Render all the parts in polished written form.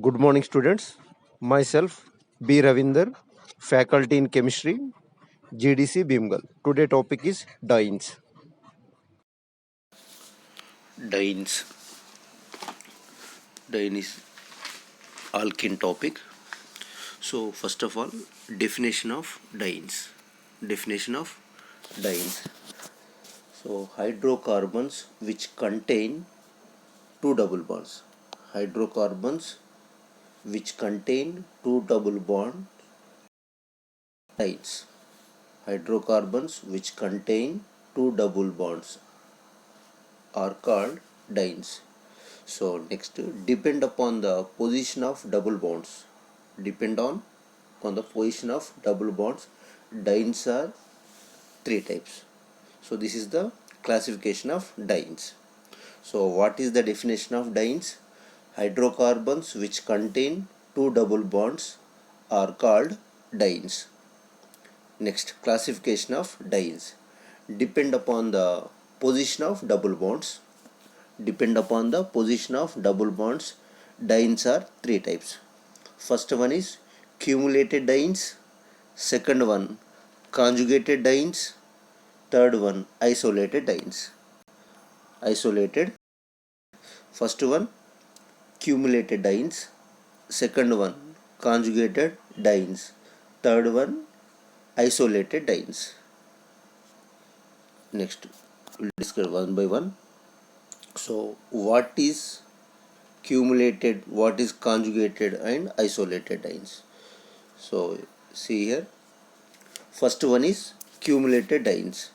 Good morning, students. Myself, B. Ravinder, faculty in chemistry, GDC Bimgal. Today topic is dynes. Dynes. Dyne is alkene topic. So first of all, definition of dynes. Definition of dynes. So hydrocarbons which contain two double bonds. Hydrocarbons which contain two double bond dynes. Hydrocarbons which contain two double bonds are called dynes. So next, depend upon the position of double bonds. Depend on the position of double bonds. Dynes are three types. So this is the classification of dynes. So what is the definition of dynes? Hydrocarbons which contain two double bonds are called dynes. Next, classification of dynes. Depend upon the position of double bonds. Depend upon the position of double bonds. Dynes are three types. First one is cumulated dynes. Second one conjugated dynes. Third one isolated dynes. Isolated. First one cumulated dynes. Second one conjugated dynes. Third one isolated dynes. Next, we'll discuss one by one. So what is cumulated, what is conjugated and isolated dynes? So see here, first one is cumulated dynes.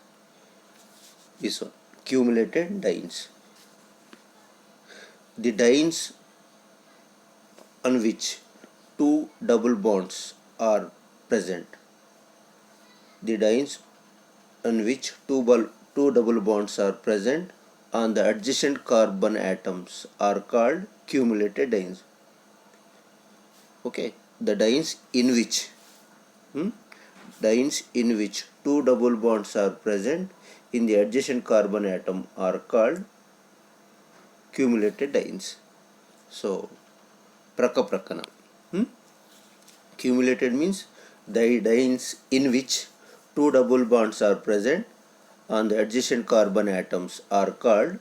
This one, cumulated dynes. The dynes on which two double bonds are present. The dynes on which two double bonds are present on the adjacent carbon atoms are called cumulated dynes. Okay, the dynes in which dynes in which two double bonds are present in the adjacent carbon atom are called cumulated dynes. So, prakaprakana. Cumulated means the dynes in which two double bonds are present on the adjacent carbon atoms are called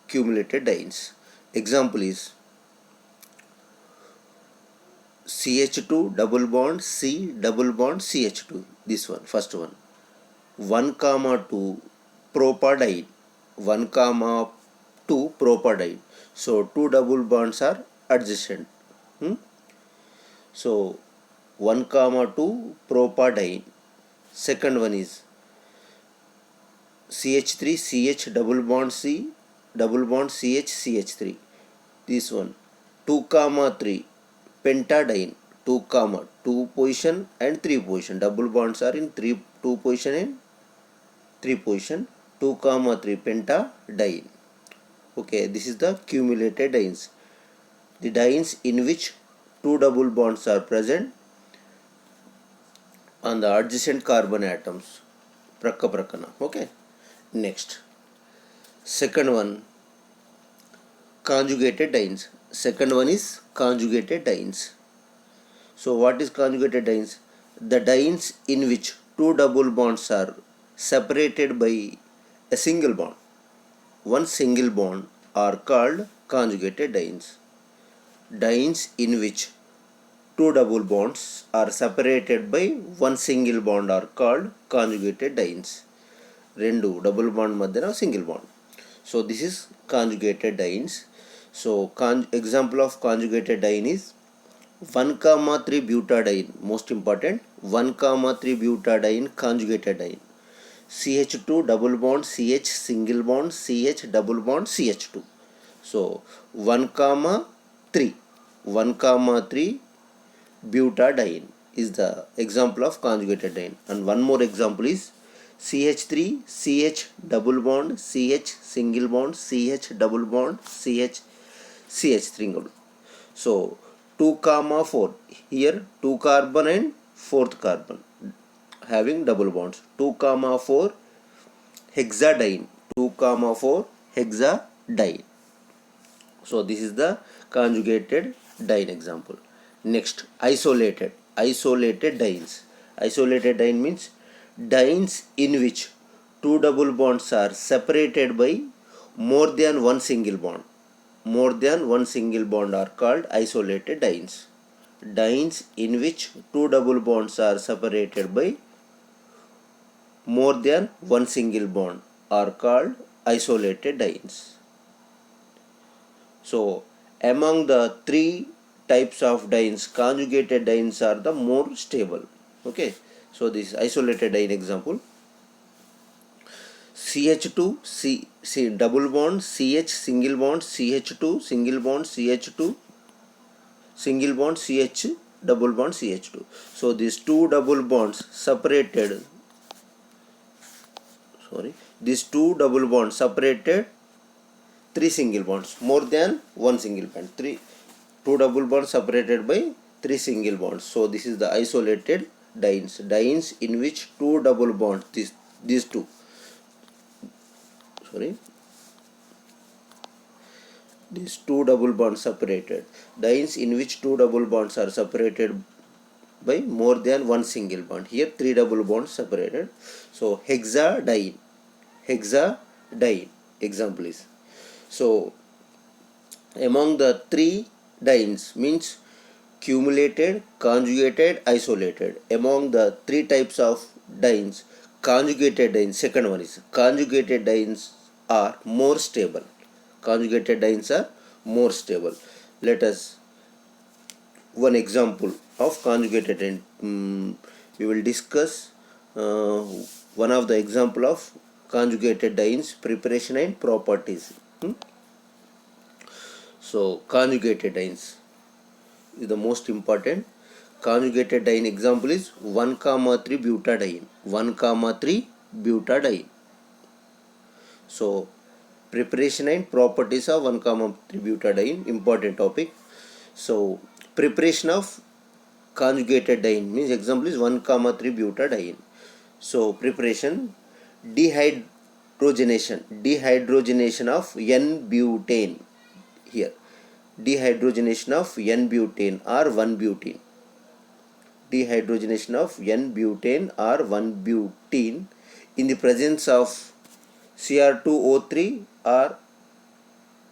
cumulated dynes. Example is CH2 double bond C double bond CH2. This one, first one. 1 comma 2 propadiene. 1 comma 2 propadiene. So two double bonds are adjacent. So 1 comma 2 propadiene. Second one is CH3 CH double bond C double bond CH CH3. This one 2 comma 3 pentadiene. 2 comma 2 position and 3 position. Double bonds are in 2 position and 3 position. 2 comma 3 pentadiene. Okay, this is the cumulated dynes. The dynes in which two double bonds are present on the adjacent carbon atoms. Prakaprakana. Okay. Next. Second one, conjugated dynes. Second one is conjugated dynes. So what is conjugated dynes? The dynes in which two double bonds are separated by a single bond. One single bond are called conjugated dynes. Dynes in which two double bonds are separated by one single bond are called conjugated dynes. రెండు double bond మధ్యన single bond. So this is conjugated dienes. So example of conjugated diene is 1,3 butadiene. Most important, 1,3 butadiene conjugated dyne. CH2 double bond CH single bond CH double bond CH2. So 1,3 1,3 butadiene is the example of conjugated dyne. And one more example is CH3 CH double bond CH single bond CH double bond CH CH single. So 2 comma 4, here 2 carbon and 4th carbon having double bonds. 2 comma 4 hexadiene. 2 comma 4 hexadiene. So this is the conjugated diene example. Next, isolated dienes. Isolated diene means dienes in which two double bonds are separated by more than one single bond. More than one single bond are called isolated dienes. Dienes in which two double bonds are separated by more than one single bond are called isolated dienes. So, among the three types of dienes, conjugated dienes are the more stable. Okay, so this isolated diene example: CH2 C double bond CH single bond CH2 single bond CH2 single bond CH double bond CH2. So these two double bonds separated. These two double bonds separated three single bonds, more than one single bond. Two double bonds separated by three single bonds. So this is the isolated dienes in which two double bonds, these two these two double bonds separated, dienes in which two double bonds are separated by more than one single bond. Here three double bonds separated. So hexadiene example is, so among the three dienes means cumulated, conjugated, isolated. Among the three types of dienes, conjugated dienes, second one is conjugated dienes are more stable. Conjugated dienes are more stable. Let us one example of conjugated diene. We will discuss one of the example of conjugated dienes, preparation and properties. So conjugated dienes is the most important. Conjugated diene example is 1,3 butadiene. 1,3 butadiene. So preparation and properties of 1,3 butadiene, important topic. So preparation of conjugated diene means example is 1,3 butadiene. So preparation: dehydrogenation of N-butane. Here dehydrogenation of N-butane or 1-butene. Dehydrogenation of N-butane or 1-butene in the presence of Cr2O3 or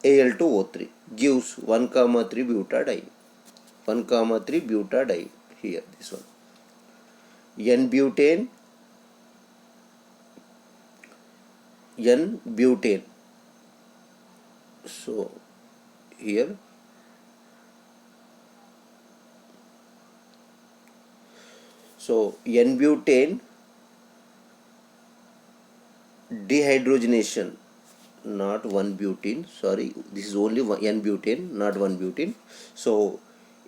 Al2O3 gives 1,3 butadiene. 1,3 butadiene. Here this one, N-butane, N-butane. So here N-butane dehydrogenation, not 1-butene, sorry, this is only N-butane, not 1-butene. So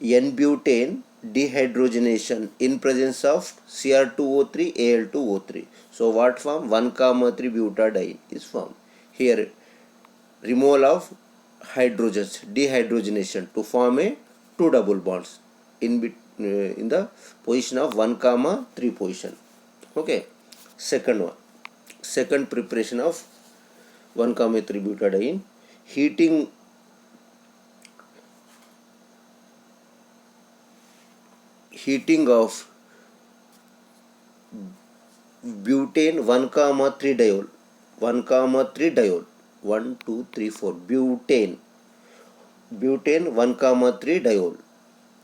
N-butane dehydrogenation in presence of Cr2O3, Al2O3. So what form? 1,3 butadiene is formed. Here removal of hydrogens, dehydrogenation to form a two double bonds in the position of 1,3 position. Okay, second preparation of 1,3 butadiene: heating of butane 1,3 diol. 1,3 diol. 1, 2, 3, 4. Butane 1,3 diol.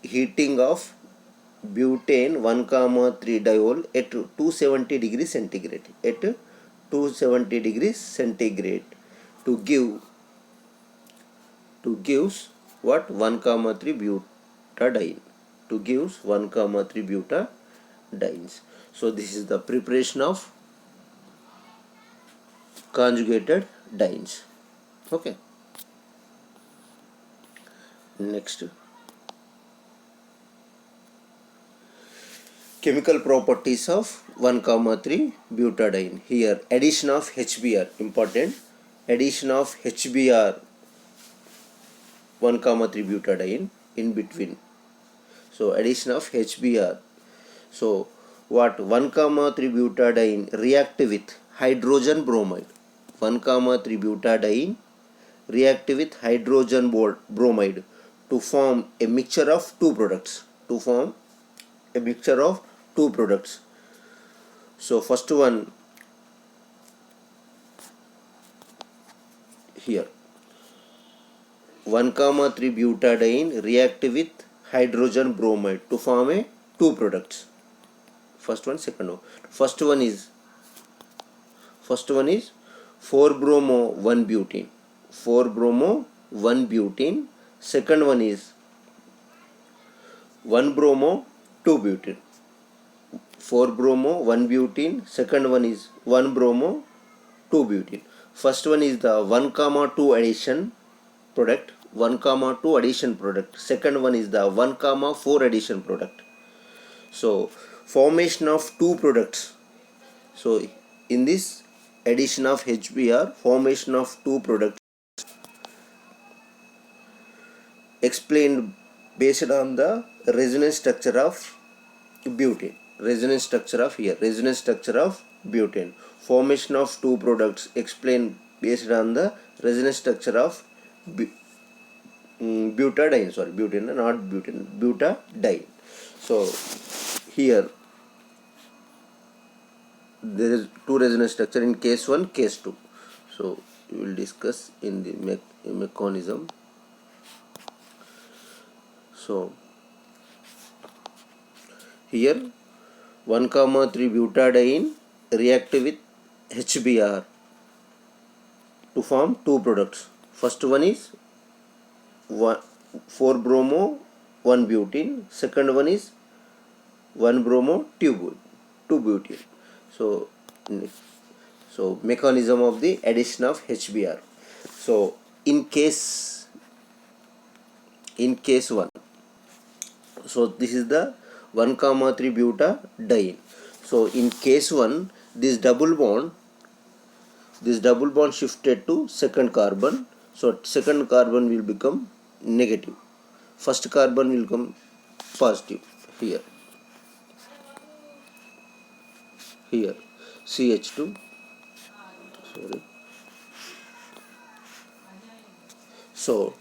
Heating of butane 1,3 diol at 270 degrees centigrade. At 270 degrees centigrade to gives what? 1,3 butadiene. To gives 1,3 butadienes. So this is the preparation of conjugated dienes. Okay. Next, chemical properties of 1,3 butadiene. Here addition of HBr, important. Addition of HBr 1,3 butadiene in between. So addition of HBr. So what? 1,3 butadiene react with hydrogen bromide. 1,3 butadiene react with hydrogen bromide to form a mixture of two products. To form a mixture of two products. So first one here, 1,3 butadiene react with hydrogen bromide to form a two products. First one, second one. First one is 4 bromo 1 butene. 4 bromo 1 butene. Second one is 1 bromo 2 butene. 4 bromo 1 butene. Second one is 1 bromo 2 butene. First one is the 1,2 addition product. 1,2 addition product. Second one is the 1,4 addition product. So formation of two products. So in this addition of HBr, formation of two products explained based on the resonance structure of butane. Resonance structure of butane. Formation of two products explained based on the resonance structure of butadiene. Sorry, butane, not butane. Butadiene. So here there is two resonance structure in case 1, case 2. So we will discuss in the mechanism. So here 1,3 butadiene react with HBr to form two products. First one is 4 bromo 1 butene. Second one is 1 bromo 2 butene. So mechanism of the addition of HBr. So in case 1, so this is the 1,3 butadiene. So in case 1, this double bond shifted to second carbon. So second carbon will become negative, first carbon will become positive. Here CH2, sorry. So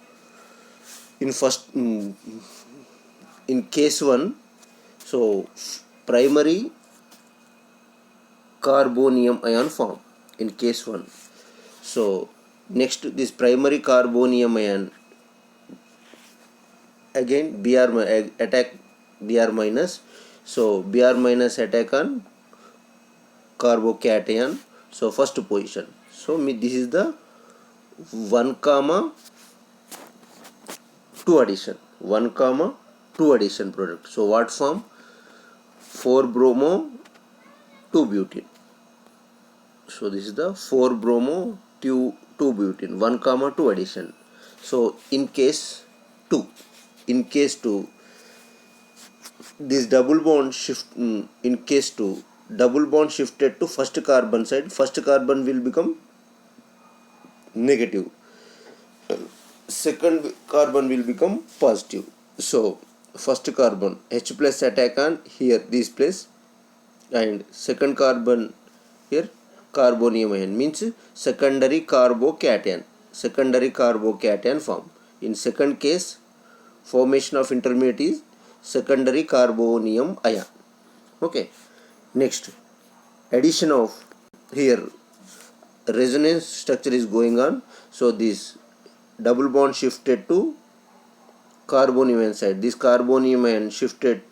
in case 1, so primary carbonium ion form in case 1. So next, this primary carbonium ion again Br attack Br minus. So Br minus attack on carbocation. So first position. So this is the 1,2 addition. 1,2 addition product. So what form? 4 bromo 2 butene. So this is the 4 bromo 2 butene. 1,2 addition. So in case 2, this double bond shift. In case 2, double bond shifted to first carbon side. First carbon will become negative, second carbon will become positive. So first carbon H plus attack on here this place, and second carbon here carbonium ion, means secondary carbocation form. In second case, formation of intermediate is secondary carbonium ion. Okay. Next, addition of here resonance structure is going on. So this double bond shifted to carbonium ion side. This carbonium ion shifted,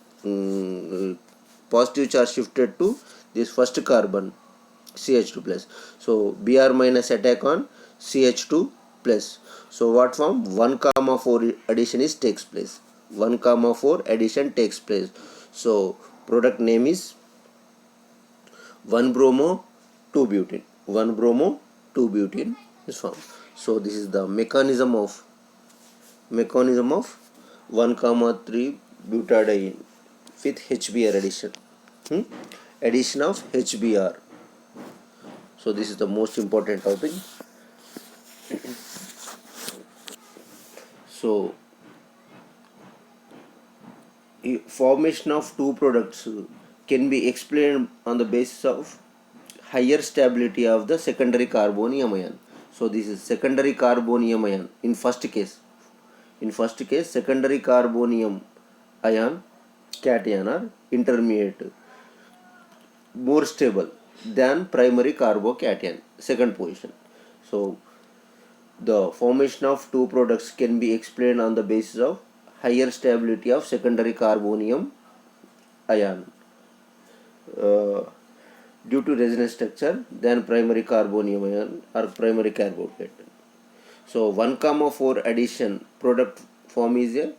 positive charge shifted to this first carbon CH2 plus. So Br minus attack on CH2 plus. So what form? 1,4 addition takes place. 1,4 addition takes place. So product name is 1 bromo 2 butene. 1 bromo 2 butene is formed. So this is the mechanism of 1,3 butadiene with HBr addition. Addition of HBr. So this is the most important topic. So formation of two products can be explained on the basis of higher stability of the secondary carbonium ion. So this is secondary carbonium ion. In first case, secondary carbonium ion cation are intermediate, more stable than primary carbocation, second position. So the formation of two products can be explained on the basis of higher stability of secondary carbonium ion due to resonance structure than primary carbonium ion or primary carbocation. So 1,4 addition product form is a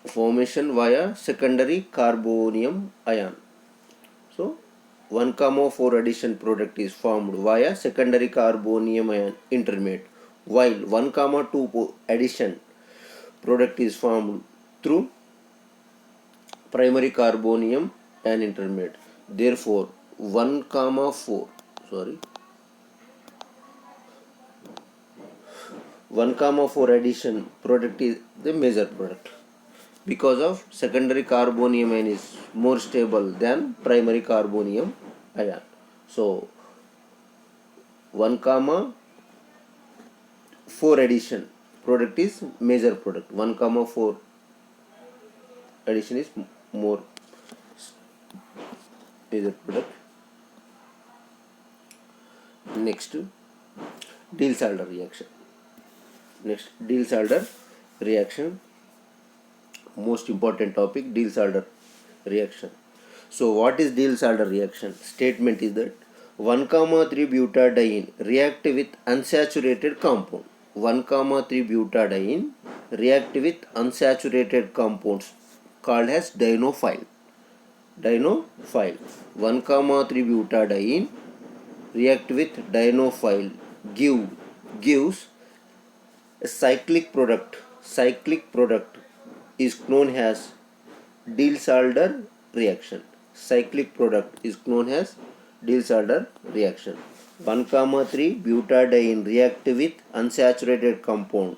formation via secondary carbonium ion. So 1,4 addition product is formed via secondary carbonium ion intermediate, while 1,2 addition product is formed through primary carbonium ion intermediate. Therefore 1,4 addition product is the major product because of secondary carbonium ion is more stable than primary carbonium ion. So 1,4 addition product is major product. 1,4 addition is more major product. Next, Diels-Alder reaction. Diels-Alder reaction, most important topic, Diels-Alder reaction. So what is Diels-Alder reaction? Statement is that 1,3 butadiene react with unsaturated compound. 1,3 butadiene react with unsaturated compounds called as dienophile. 1,3 butadiene react with dienophile gives a cyclic product. Cyclic product is known as Diels-Alder reaction. Cyclic product is known as Diels-Alder reaction. 1,3 butadiene react with unsaturated compound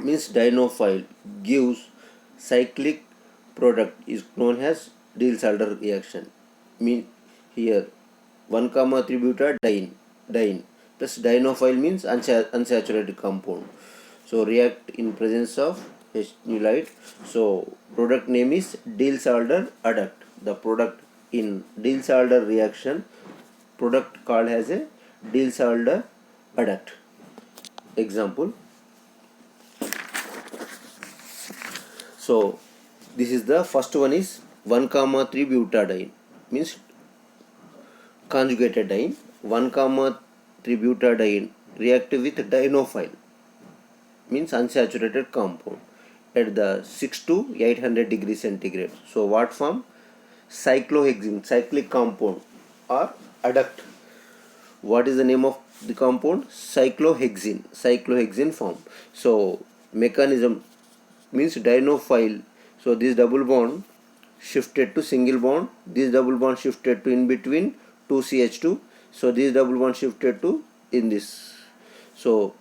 means dienophile gives cyclic product is known as Diels-Alder reaction. Mean here 1,3 butadiene plus dienophile means unsaturated compound. So react in presence of HNUlide. So product name is Diels-Alder adduct. The product in Diels-Alder reaction, product called as a Diels-Alder adduct. Example. So this is the first one is 1,3 butadiene means conjugated diene. 1,3 butadiene react with dienophile means unsaturated compound at the 6 to 800 degrees centigrade. So what form? Cyclohexene, cyclic compound or adduct. What is the name of the compound? Cyclohexene form. So mechanism means dienophile. So this double bond shifted to single bond, this double bond shifted to in between 2CH2. So this double bond shifted to in this. So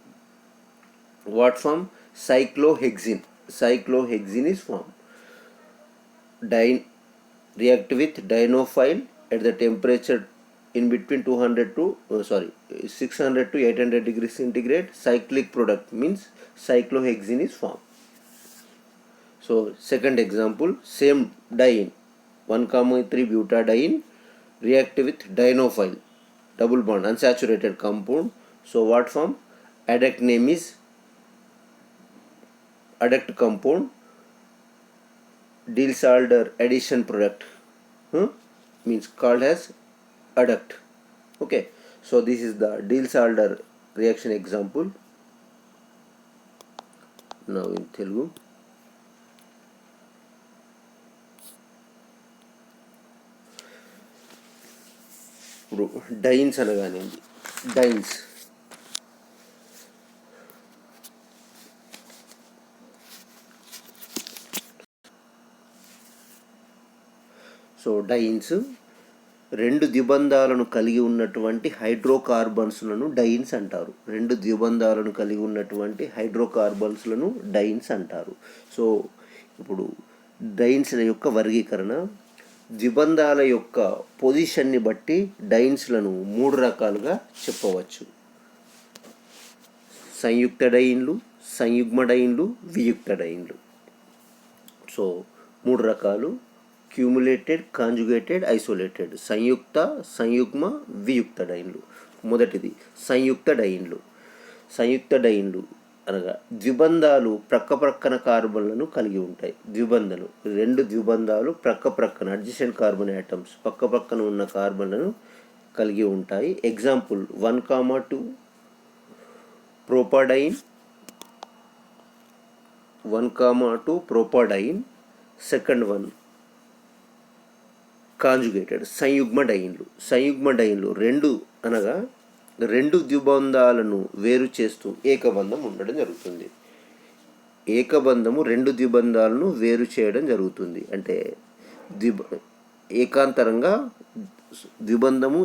what form? Cyclohexene. Cyclohexene is formed. React with dienophile at the temperature in between 600 to 800 degrees centigrade. Cyclic product means cyclohexene is formed. So second example, same diene 1,3 butadiene react with dienophile double bond unsaturated compound. So what form? Adduct name is adduct compound. Diels-Alder addition product means called as adduct. Okay, so this is the Diels-Alder reaction example. Now in Telugu. Dienes అనగానేంది? Dienes so dienes రెండు ద్విబంధాలను కలిగి ఉన్నటువంటి హైడ్రోకార్బన్స్లను dynes అంటారు. రెండు ద్విబంధాలను కలిగి ఉన్నటువంటి హైడ్రోకార్బన్స్లను డైన్స్ అంటారు. సో ఇప్పుడు డైన్స్ యొక్క వర్గీకరణ, ద్విబంధాల యొక్క పొజిషన్ని బట్టి డైన్స్లను 3 రకాలుగా చెప్పవచ్చు. సంయుక్త డైన్లు, సంయుగ్మ డైన్లు, వియుక్త డైన్లు. సో 3 రకాలు: క్యూములేటెడ్, కాంజుగేటెడ్, ఐసోలేటెడ్. సంయుక్త, సంయుగ్మ, వియుక్త డైన్లు. మొదటిది సంయుక్త డైన్లు. సంయుక్త డైన్లు అనగా ద్విబంధాలు ప్రక్కన కార్బన్లను కలిగి ఉంటాయి. ద్విబంధాలు, 2 ద్విబంధాలు ప్రక్కన అడ్జసెంట్ కార్బన్ యాటమ్స్ పక్కన ఉన్న కార్బన్లను కలిగి ఉంటాయి. Example 1,2 propadiene, 1,2 propadiene. Second one conjugated, సంయుగ్మ డైన్లు. సంయుగ్మ డైన్లు 2 ద్విబంధాలను వేరు చేస్తూ ఏకబంధం ఉండడం జరుగుతుంది. ఏకబంధము 2 ద్విబంధాలను వేరు చేయడం జరుగుతుంది. అంటే ఏకాంతరంగా ద్విబంధము,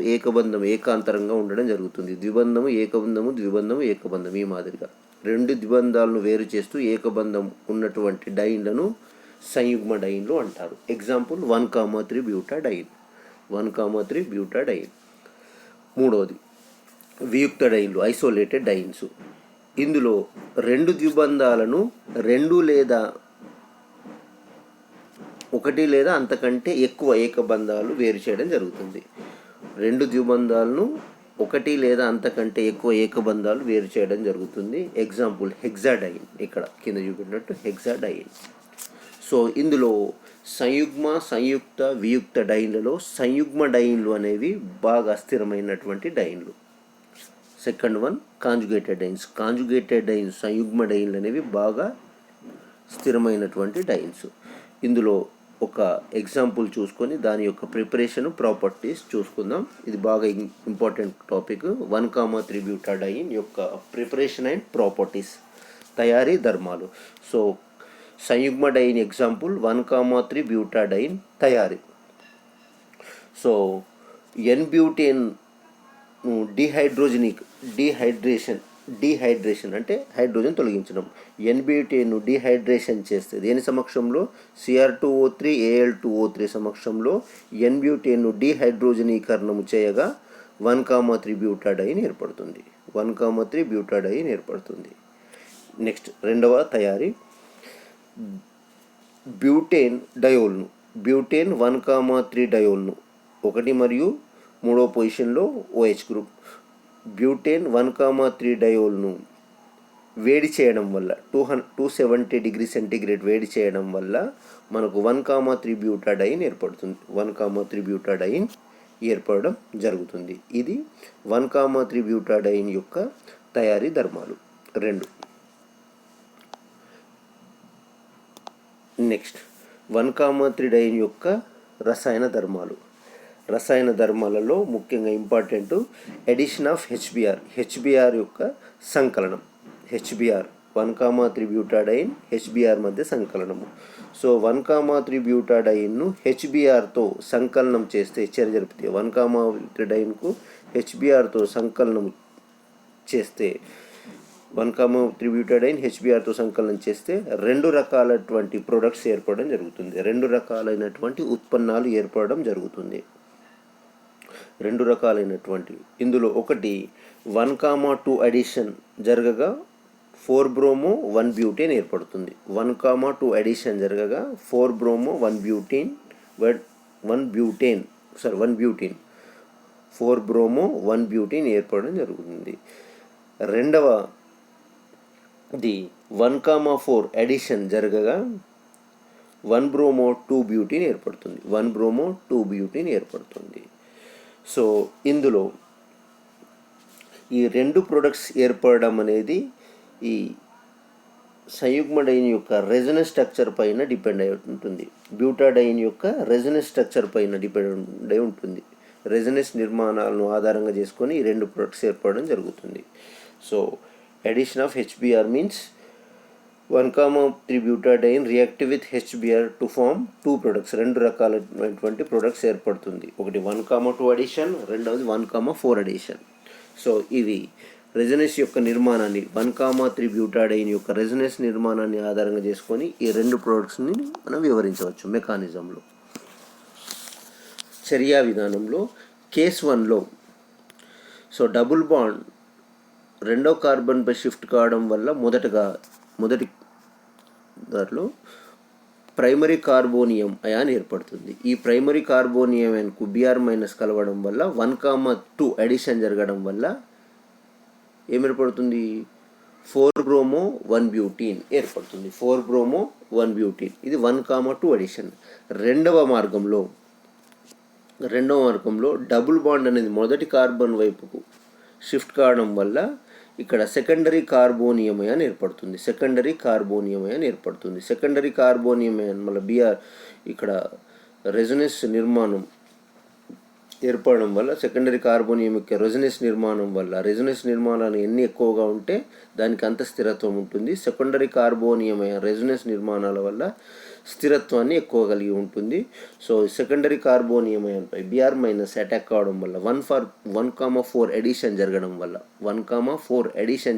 ఏకాంతరంగా ఉండడం జరుగుతుంది. ద్విబంధము, ఏకబంధము ఈ మాదిరిగా 2 ద్విబంధాలను వేరు చేస్తూ ఏకబంధం ఉన్నటువంటి డైన్లను సంయుగ్మ డైన్లు అంటారు. Example 1,3 butadiene, 1,3 butadiene. మూడవది వియుక్త డైన్లు, ఐసోలేటెడ్ డైన్స్. ఇందులో 2 ద్విబంధాలను 2 లేదా 1 లేదా అంతకంటే ఎక్కువ ఏకబంధాలు వేరు చేయడం జరుగుతుంది. 2 ద్విబంధాలను 1 లేదా అంతకంటే ఎక్కువ ఏకబంధాలు వేరు చేయడం జరుగుతుంది. ఎగ్జాంపుల్ హెక్సాడైన్, ఇక్కడ కింద చూపినట్టు హెక్సాడైన్. సో ఇందులో సంయుగ్మ, సంయుక్త, వియుక్త డైన్లలో సంయుగ్మ డైన్లు అనేవి బాగా స్థిరమైనటువంటి డైన్లు. Second one conjugated dienes. Conjugated dienes, సంయుగ్మ డైన్లు అనేవి బాగా స్థిరమైనటువంటి డైన్స్. ఇందులో ఒక ఎగ్జాంపుల్ చూసుకొని దాని యొక్క ప్రిపరేషన్, ప్రాపర్టీస్ చూసుకుందాం. ఇది బాగా ఇంపార్టెంట్ టాపిక్. 1,3 బ్యూటాడైన్ యొక్క ప్రిపరేషన్ అండ్ ప్రాపర్టీస్, తయారీ ధర్మాలు. సో సంయుగ్మ డైన్ ఎగ్జాంపుల్ 1,3 బ్యూటాడైన్ తయారీ. సో N-బ్యూటేన్ డీహైడ్రేషన్ అంటే హైడ్రోజన్ తొలగించడం. N-బ్యూటేన్ను డీహైడ్రేషన్ చేస్తే దేని సమక్షంలో? Cr2O3 Al2O3 సమక్షంలో N-బ్యూటేన్ను డీహైడ్రోజనీకరణము చేయగా 1,3 బ్యూటాడైన్ ఏర్పడుతుంది. 1,3 బ్యూటాడైన్ ఏర్పడుతుంది. నెక్స్ట్ రెండవ తయారీ బ్యూటేన్ డయోల్ను. బ్యూటేన్ 1,3 డయోల్ను 1 మరియు 3వ పొజిషన్లో OH గ్రూప్. బ్యూటేన్ 1,3 డయోల్ను వేడి చేయడం వల్ల 270 డిగ్రీ సెంటీగ్రేడ్ వేడి చేయడం వల్ల మనకు 1,3 బ్యూటాడైన్ ఏర్పడుతుంది. 1,3 బ్యూటాడైన్ ఏర్పడడం జరుగుతుంది. ఇది 1,3 బ్యూటాడైన్ యొక్క తయారీ ధర్మాలు 2. నెక్స్ట్ 1,3 డైన్ యొక్క రసాయన ధర్మాలు. రసాయన ధర్మాలలో ముఖ్యంగా ఇంపార్టెంట్ ఎడిషన్ ఆఫ్ హెచ్బిఆర్ యొక్క సంకలనం. హెచ్బిఆర్ 1,3 బ్యూటాడైన్ హెచ్బిఆర్ మధ్య సంకలనము. సో 1,3 బ్యూటాడైన్ను హెచ్బిఆర్తో సంకలనం చేస్తే, చర్య జరిపితే 1,3 డైన్కు హెచ్బిఆర్తో సంకలనం చేస్తే 1,3 బ్యూటాడైన్ హెచ్బిఆర్తో సంకలనం చేస్తే 2 రకాలైనటువంటి ప్రొడక్ట్స్ ఏర్పడడం జరుగుతుంది. 2 రకాలైనటువంటి ఉత్పన్నాలు ఏర్పడడం జరుగుతుంది. 2 రకాలైనటువంటి ఇందులో ఒకటి 1,2 అడిషన్ జరగగా 4 బ్రోమో 1 బ్యూటేన్ ఏర్పడుతుంది. 1,2 అడిషన్ జరగగా 4 బ్రోమో 1 బ్యూటేన్ 4 బ్రోమో 1 బ్యూటేన్ ఏర్పడడం జరుగుతుంది. రెండవది 1,4 అడిషన్ జరగగా 1 బ్రోమో 2 బ్యూటేన్ ఏర్పడుతుంది. 1 బ్రోమో 2 బ్యూటేన్ ఏర్పడుతుంది. సో ఇందులో ఈ 2 ప్రొడక్ట్స్ ఏర్పడడం అనేది ఈ సంయుగ్మ డైన్ యొక్క రెజొనెన్స్ స్ట్రక్చర్ పైన డిపెండ్ అయి ఉంటుంది. బ్యూటాడైన్ యొక్క రెజొనెన్స్ స్ట్రక్చర్ పైన డిపెండ్ అయి ఉంటుంది. రెజొనెన్స్ నిర్మాణాలను ఆధారంగా చేసుకొని ఈ 2 ప్రొడక్ట్స్ ఏర్పడడం జరుగుతుంది. So addition of HBr means 1,3 butadiene react with HBr to form 2 products. 2 రకాలైనటువంటి ప్రొడక్ట్స్ ఏర్పడుతుంది. ఒకటి 1,2 అడిషన్, రెండవది 1,4 అడిషన్. సో ఇవి రెజొనెన్స్ యొక్క నిర్మాణాన్ని 1,3 బ్యూటాడైన్ యొక్క రెజొనెన్స్ నిర్మాణాన్ని ఆధారంగా చేసుకొని ఈ 2 ప్రొడక్ట్స్ని మనం వివరించవచ్చు మెకానిజంలో. చర్యా విధానంలో కేస్ 1లో సో డబుల్ బాండ్ రెండో కార్బన్పై షిఫ్ట్ కావడం వల్ల మొదటి దాంట్లో ప్రైమరీ కార్బోనియం అయాన్ ఏర్పడుతుంది. ఈ ప్రైమరీ కార్బోనియం అయాన్కు Br మైనస్ కలవడం వల్ల 1,2 అడిషన్ జరగడం వల్ల ఏర్పడుతుంది 4-బ్రోమో 1-బ్యూటీన్ ఏర్పడుతుంది. 4-బ్రోమో 1-బ్యూటీన్ ఇది 1,2 అడిషన్. రెండవ మార్గంలో డబుల్ బాండ్ అనేది మొదటి కార్బన్ వైపుకు షిఫ్ట్ కావడం వల్ల ఇక్కడ సెకండరీ కార్బోనియం అయాన్ ఏర్పడుతుంది. సెకండరీ కార్బోనియం అయాన్ మళ్ళీ Br ఇక్కడ రెజొనెన్స్ నిర్మాణం ఏర్పడడం వల్ల సెకండరీ కార్బోనియం యొక్క రెజొనెన్స్ నిర్మాణాలు ఎన్ని ఎక్కువగా ఉంటే దానికి అంత స్థిరత్వం ఉంటుంది. సెకండరీ కార్బోనియం రెజొనెన్స్ నిర్మాణాల వల్ల స్థిరత్వాన్ని ఎక్కువ కలిగి ఉంటుంది. సో సెకండరీ కార్బోనియం అయాన్పై Br మైనస్ అటాక్ కావడం వల్ల 1,4 ఎడిషన్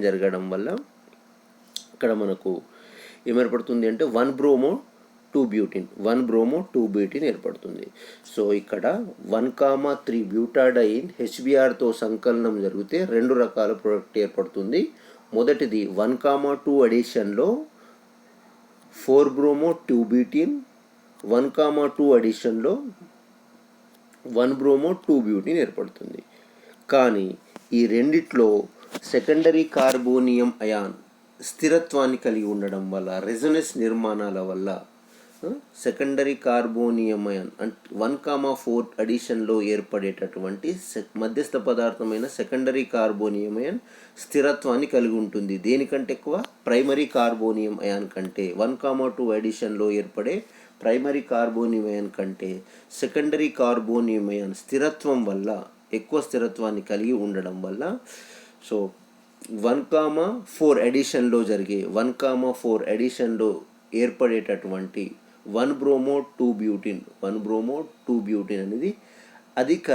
జరగడం వల్ల ఇక్కడ మనకు ఏర్పడుతుంది అంటే 1-బ్రోమో 2-బ్యూటీన్ ఏర్పడుతుంది. సో ఇక్కడ 1,3 బ్యూటాడైన్ HBrతో సంకలనం జరిగితే 2 రకాల ప్రోడక్ట్ ఏర్పడుతుంది. మొదటిది 1,2 అడిషన్లో 4-బ్రోమో 2-బ్యూటీన్, 1,2 అడిషన్లో 1-బ్రోమో 2-బ్యూటీన్ ఏర్పడుతుంది. కానీ ఈ రెండిట్లో సెకండరీ కార్బోనియం అయాన్ స్థిరత్వాన్ని కలిగి ఉండడం వల్ల రెజొనెన్స్ నిర్మాణాల వల్ల సెకండరీ కార్బోనియం అయాన్ 1,4 అడిషన్లో ఏర్పడేటటువంటి మధ్యస్థ పదార్థమైన సెకండరీ కార్బోనియం అయాన్ స్థిరత్వాన్ని కలిగి ఉంటుంది. దేనికంటే ఎక్కువ? ప్రైమరీ కార్బోనియం అయాన్ కంటే. 1,2 అడిషన్లో ఏర్పడే ప్రైమరీ కార్బోనియం అయాన్ కంటే సెకండరీ కార్బోనియం అయాన్ స్థిరత్వం వల్ల ఎక్కువ స్థిరత్వాన్ని కలిగి ఉండడం వల్ల సో 1,4 అడిషన్లో ఏర్పడేటటువంటి 1-బ్రోమో 2-బ్యూటీన్ అనేది అధిక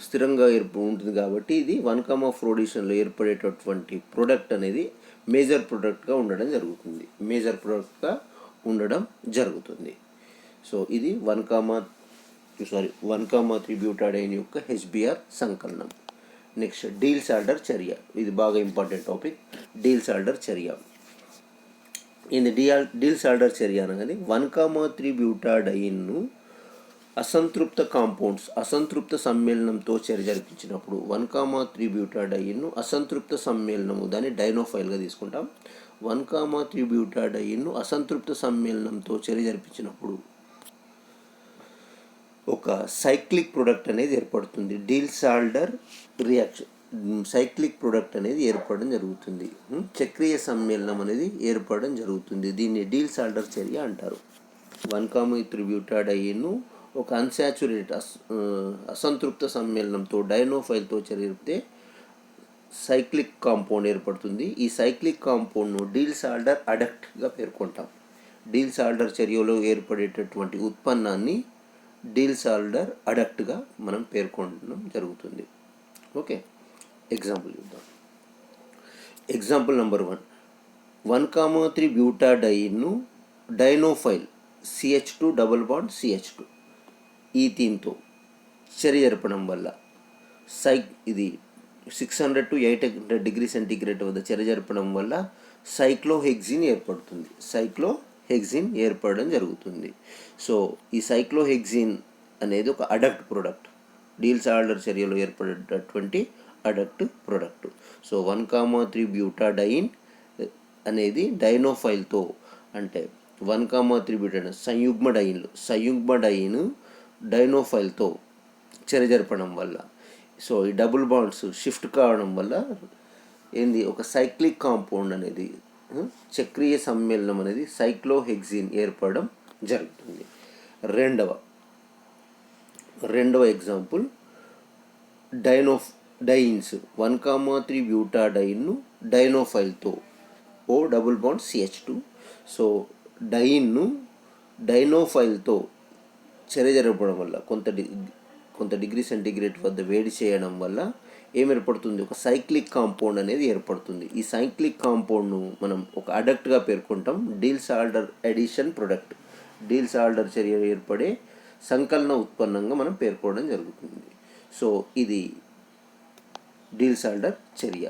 స్థిరంగా ఉంటుంది. కాబట్టి ఇది 1,4 అడిషన్లో ఏర్పడేటటువంటి ప్రోడక్ట్ అనేది మేజర్ ప్రోడక్ట్గా ఉండడం జరుగుతుంది. సో ఇది 1,3 బ్యూటాడైన్ యొక్క HBr సంకలనం. నెక్స్ట్ డీల్-సాల్డర్ చర్య. ఇది బాగా ఇంపార్టెంట్ టాపిక్. డీల్-సాల్డర్ చర్య. ఇది డీల్-సాల్డర్ చర్య అనగానే 1,3 బ్యూటాడైన్ను అసంతృప్త సమ్మేళనంతో చర్య జరిపించినప్పుడు 1,3 బ్యూటాడైన్ను అసంతృప్త సమ్మేళనము దాన్ని డైనోఫైల్గా తీసుకుంటాం. 1,3 బ్యూటాడైన్ను అసంతృప్త సమ్మేళనంతో చర్య జరిపించినప్పుడు ఒక సైక్లిక్ ప్రొడక్ట్ అనేది ఏర్పడుతుంది. డీల్-సాల్డర్ రియాక్షన్ సైక్లిక్ ప్రొడక్ట్ అనేది ఏర్పడడం జరుగుతుంది. చక్రీయ సమ్మేళనం అనేది ఏర్పడడం జరుగుతుంది. దీన్ని డీల్-సాల్డర్ చర్య అంటారు. 1,3 బ్యూటాడైన్ను ఒక అన్సాచురేటెడ్ అసంతృప్త సమ్మేళనంతో డైనోఫైల్తో చర్య జరిపితే సైక్లిక్ కాంపౌండ్ ఏర్పడుతుంది. ఈ సైక్లిక్ కాంపౌండ్ను డీల్-సాల్డర్ అడక్ట్గా పేర్కొంటాం. డీల్-సాల్డర్ చర్యలో ఏర్పడేటటువంటి ఉత్పన్నాన్ని డీల్-సాల్డర్ అడక్ట్గా మనం పేర్కొనడం జరుగుతుంది. ఓకే, ఎగ్జాంపుల్ చూద్దాం. Example number 1. 1,3 బ్యూటాడైన్ను డైనోఫైల్ CH2 double bond CH2 ఈథీన్తో చర్య జరపడం వల్ల ఇది 600 to 800 డిగ్రీ సెంటీగ్రేడ్ వద్ద చర్య జరపడం వల్ల సైక్లోహెక్సిన్ ఏర్పడడం జరుగుతుంది. సో ఈ సైక్లోహెక్సిన్ అనేది ఒక అడక్ట్ ప్రోడక్ట్. డీల్-సాల్డర్ చర్యలో ఏర్పడేటటువంటి అడక్ట్ ప్రోడక్ట్. సో 1,3 బ్యూటాడైన్ అనేది డైనోఫైల్తో అంటే 1,3 బ్యూటాడైన్ సంయుగ్మడైన్ డైనోఫైల్తో చర్య జరపడం వల్ల సో ఈ డబుల్ బాండ్స్ షిఫ్ట్ కావడం వల్ల ఒక సైక్లిక్ కాంపౌండ్ అనేది చక్రీయ సమ్మేళనం అనేది సైక్లోహెక్సిన్ ఏర్పడడం జరుగుతుంది. రెండవ ఎగ్జాంపుల్ డైన్స్ 1,3 బ్యూటాడైన్ను డైనోఫైల్తో డబుల్ బాండ్ CH2. సో డైన్ను డైనోఫైల్తో చర్య జరపడం వల్ల కొంత డిగ్రీ సెంటీగ్రేడ్ వద్ద వేడి చేయడం వల్ల ఏర్పడుతుంది? ఒక సైక్లిక్ కాంపౌండ్ అనేది ఏర్పడుతుంది. ఈ సైక్లిక్ కాంపౌండ్ను మనం ఒక అడక్ట్గా పేర్కొంటాం. Diels Alder addition product. డీల్-సాల్డర్ చర్య ఏర్పడే సంకలన ఉత్పన్నంగా మనం పేర్కోవడం జరుగుతుంది. సో ఇది డీల్సాల్డర్ చర్య.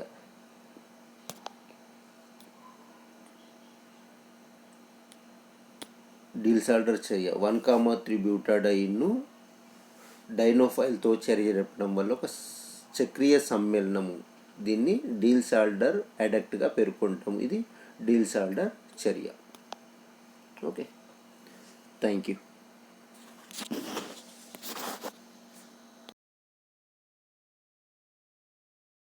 డీల్సాల్డర్ చర్య 1,3 బ్యూటాడైన్ను డైనోఫైల్తో చర్య జరపడం వల్ల ఒక చక్రీయ సమ్మేళనము, దీన్ని డీల్సాల్డర్ అడక్ట్గా పేర్కొంటాము. ఇది డీల్సాల్డర్ చర్య. Okay, thank you.